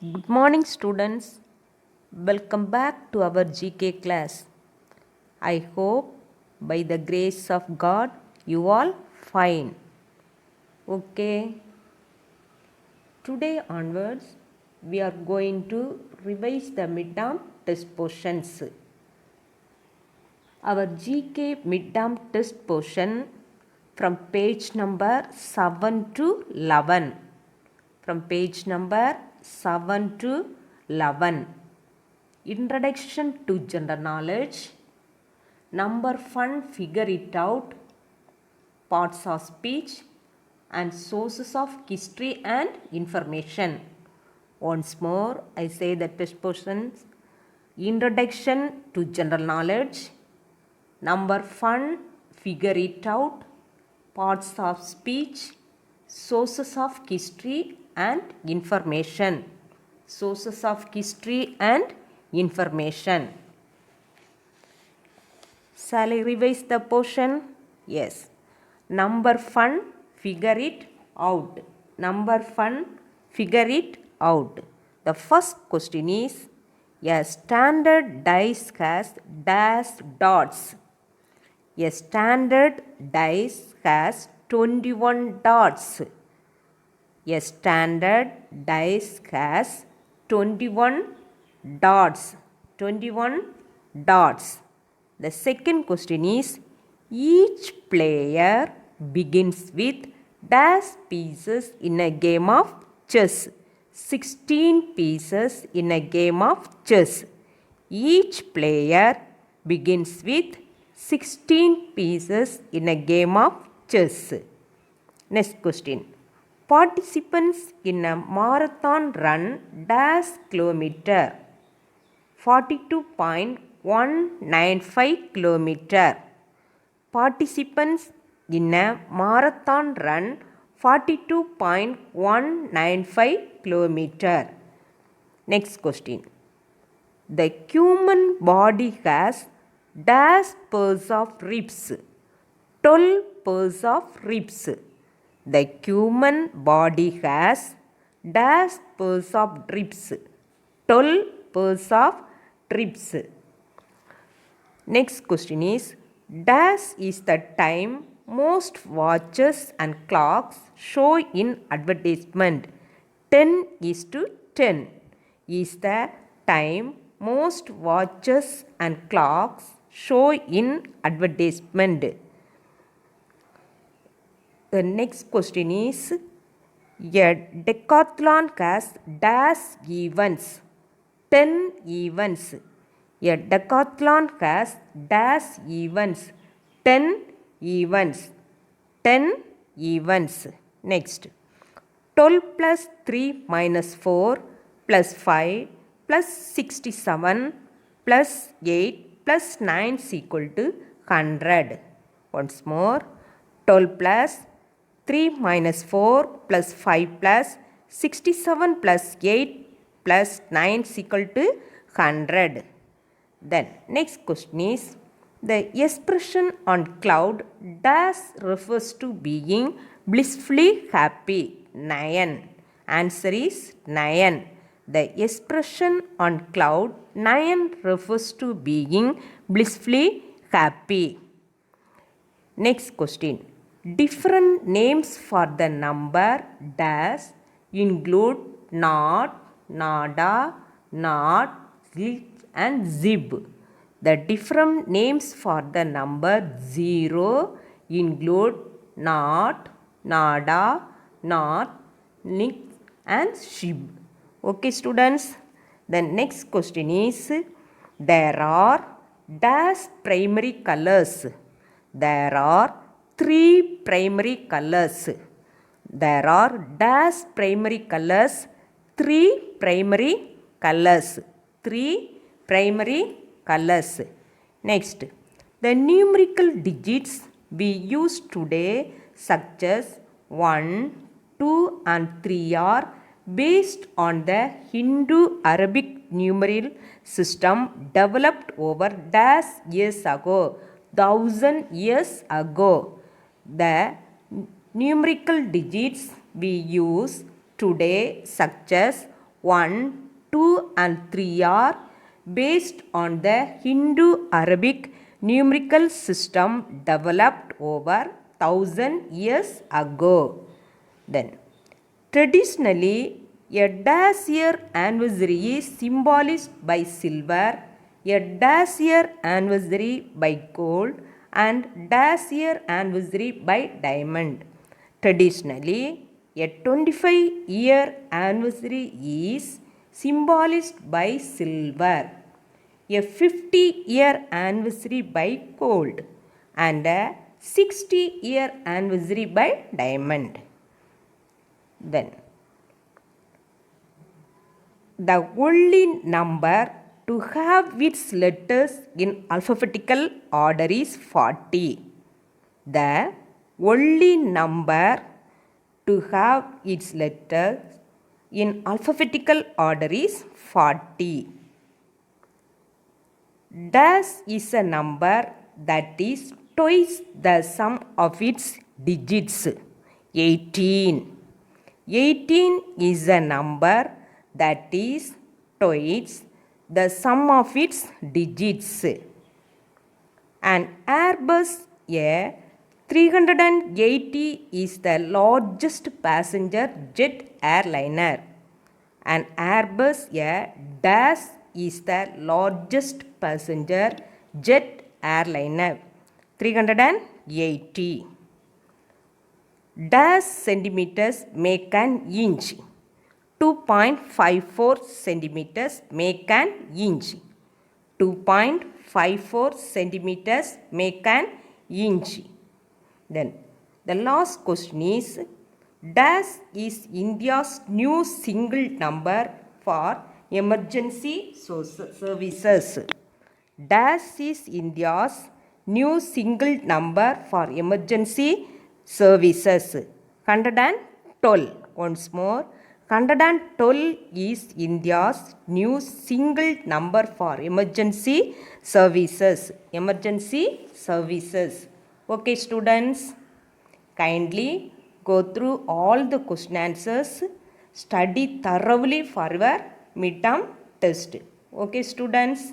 Good morning, students. Welcome back to our GK class. I hope by the grace of God you all fine. Okay. Today onwards we are going to revise the midterm test portions. Our GK midterm test portion from page number 7 to 11. From page number 7 to 11. Introduction to general knowledge, number fun, figure it out, parts of speech, and sources of history and information. Once more, I say the test portions. Introduction to general knowledge, number fun, figure it out, parts of speech, sources of history and information. Sources of history and information. Shall I revise the portion? Yes. Number fun, figure it out. Number fun, figure it out. The first question is, a standard dice has dash dots. A standard dice has 21 dots. A standard dice has 21 dots. 21 dots. The second question is, each player begins with dash pieces in a game of chess. 16 pieces in a game of chess. Each player begins with 16 pieces in a game of chess. Next question. Participants in a marathon run dash kilometer. 42.195 kilometer. Participants in a marathon run 42.195 kilometer. Next question. The human body has dash pairs of ribs. 12 pairs of ribs. The human body has dash pairs of ribs. 12 pairs of ribs. Next question is, dash is the time most watches and clocks show in advertisement. 10:10 is the time most watches and clocks show in advertisement. The next question is, a decathlon has dash events. 10 events. A decathlon has dash events. 10 events. 10 events. Next. 12 plus 3 minus 4 plus 5 plus 67 plus 8 plus 9 is equal to 100. Once more. 12 plus 3 minus 4 plus 5 plus 67 plus 8 plus 9 is equal to 100. Then next question is, the expression on cloud dash refers to being blissfully happy. 9. Answer is 9. The expression on cloud 9 refers to being blissfully happy. Next question. Different names for the number dash include not, nada, not, zip and zib. The different names for the number 0 include not, nada, not, nix and shib. Okay, students. The next question is, there are dash primary colors. There are 3 primary colors. There are dash primary colors. 3 primary colors. 3 primary colors. Next, the numerical digits we use today such as 1, 2 and 3 are based on the Hindu-Arabic numeral system developed over dash years ago. 1000 years ago. The numerical digits we use today such as 1, 2 and 3 are based on the Hindu-Arabic numerical system developed over 1000 years ago. Then, traditionally, a dash year anniversary is symbolized by silver, a dash year anniversary by gold, and dash year anniversary by diamond. Traditionally, a 25-year anniversary is symbolized by silver, a 50-year anniversary by gold, and a 60-year anniversary by diamond. Then, the only number to have its letters in alphabetical order is 40. The only number to have its letters in alphabetical order is 40. Dash is a number that is twice the sum of its digits. 18. 18 is a number that is twice the sum of its digits. An Airbus A380 is the largest passenger jet airliner. An Airbus A is the largest passenger jet airliner. 380. Dash centimeters make an inch. 2.54 centimeters make an inch. 2.54 centimeters make an inch. Then the last question is, dash is India's new single number for emergency services. Dash is India's new single number for emergency services. 112. Once more, 112 is India's new single number for emergency services. Emergency services. Okay, students, kindly go through all the question answers. Study thoroughly for your midterm test. Okay, students.